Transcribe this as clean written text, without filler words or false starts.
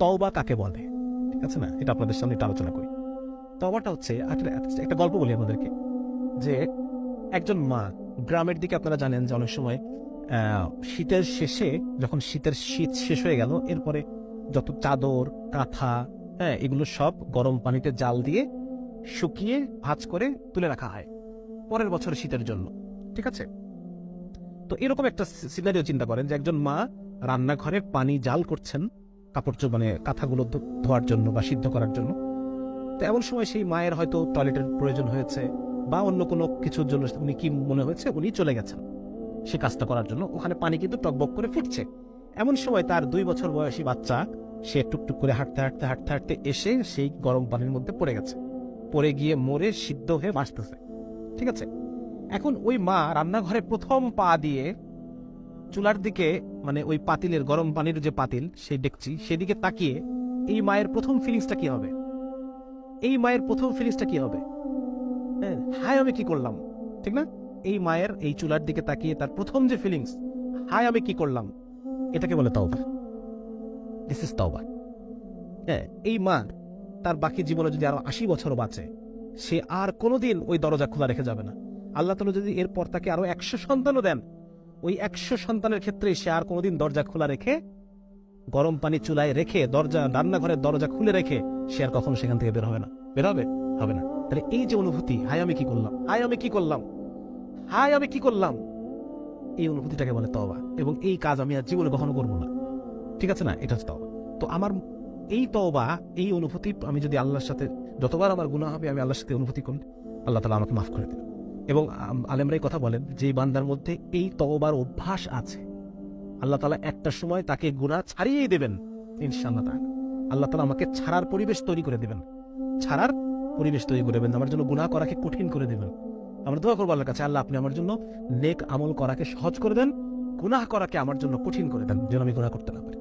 তওবা কাকে বলে, ঠিক আছে না, এটা আপনাদের সামনে একটু আলোচনা করি। তওবাটা হচ্ছে একটা গল্প বলি আমাদেরকে, যে একজন মা, গ্রামের দিকে আপনারা জানেন যে অনেক সময় শীতের শেষে, যখন শীত শেষ হয়ে গেল, এরপরে যত চাদর কাঁথা, হ্যাঁ, এগুলো সব গরম পানিতে জাল দিয়ে শুকিয়ে ভাঁজ করে তুলে রাখা হয় পরের বছর শীতের জন্য, ঠিক আছে। তো এরকম একটা সিনারিও চিন্তা করেন যে একজন মা রান্নাঘরে পানি জাল করছেন কাপড় মানে কাঁথাগুলো ধোয়ার জন্য বা সিদ্ধ করার জন্য। তো এমন সময় সেই মায়ের হয়তো টয়লেটের প্রয়োজন হয়েছে বা অন্য কোনো কিছুর জন্য উনি কি মনে হয়েছে উনি চলে গেছেন সে কাজটা করার জন্য। ওখানে পানি কিন্তু টকবক করে ফুটছে। এমন সময় তার 2 বছর বয়সী বাচ্চা, সে টুকটুক করে হাঁটতে হাঁটতে হাঁটতে হাঁটতে এসে সেই গরম পানির মধ্যে পড়ে গেছে, পড়ে গিয়ে মরে সিদ্ধ হয়ে বাঁচতেছে, ঠিক আছে। এখন ওই মা রান্নাঘরে প্রথম পা দিয়ে চুলার দিকে, মানে ওই পাতিলের গরম পানির যে পাতিল, সেই ডেকচি, সেদিকে তাকিয়ে এই মায়ের প্রথম ফিলিংসটা কি হবে? এই মায়ের প্রথম ফিলিংসটা কি হবে? হায় আমি কি করলাম, ঠিক না? এই মায়ের এই চুলার দিকে তাকিয়ে তার প্রথম যে ফিলিংস, হায় আমি কি করলাম, এটাকে বলে তওবা। দিস ইজ তওবা। হ্যাঁ, এই মা তার বাকি জীবনে যদি আরো 80 বছর বাঁচে, সে আর কোনোদিন ওই দরজা খোলা রেখে যাবে না। আল্লাহ তাআলা যদি এরপর তাকে আরো 100 সন্তানও দেন, ওই 100 সন্তানের ক্ষেত্রে সে আর কোনোদিন দরজা খোলা রেখে, গরম পানি চুলায় রেখে, রান্নাঘরের দরজা খুলে রেখে সে আর কখনো সেখান থেকে বের হবে না। বের হবে না। তাহলে এই যে অনুভূতি, হায় আমি কি করলাম, হায় আমি কি করলাম, হায় আমি কি করলাম, এই অনুভূতিটাকে বলে তওবা। এবং এই কাজ আমি আর জীবনে কখনো করবো না, ঠিক আছে না, এটা হচ্ছে তওবা। তো আমার এই তওবা, এই অনুভূতি, আমি যদি আল্লাহর সাথে, যতবার আমার গুনাহ হবে আমি আল্লাহর সাথে অনুভূতি করি, আল্লাহ তাআলা আমাকে মাফ করে দেবেন। এবং আলেমরাই কথা বলেন যে বান্দার মধ্যে এই তওবার অভ্যাস আছে, আল্লাহ তাআলা একটা সময় তাকে গুনাহ ছাড়িয়েই দেবেন ইনশাআল্লাহ তাআলা। আল্লাহ তাআলা আমাকে ছাড়ার পরিবেশ তৈরি করে দেবেন, ছাড়ার পরিবেশ তৈরি করে দেবেন, আমার জন্য গুনাহ করাকে কঠিন করে দেবেন। আমরা দোয়া করবো আল্লাহর কাছে, আল্লাহ আপনি আমার জন্য নেক আমল করাকে সহজ করে দেন, গুনাহ করাকে আমার জন্য কঠিন করে দেন, যেন আমি গুনাহ করতে না পারি।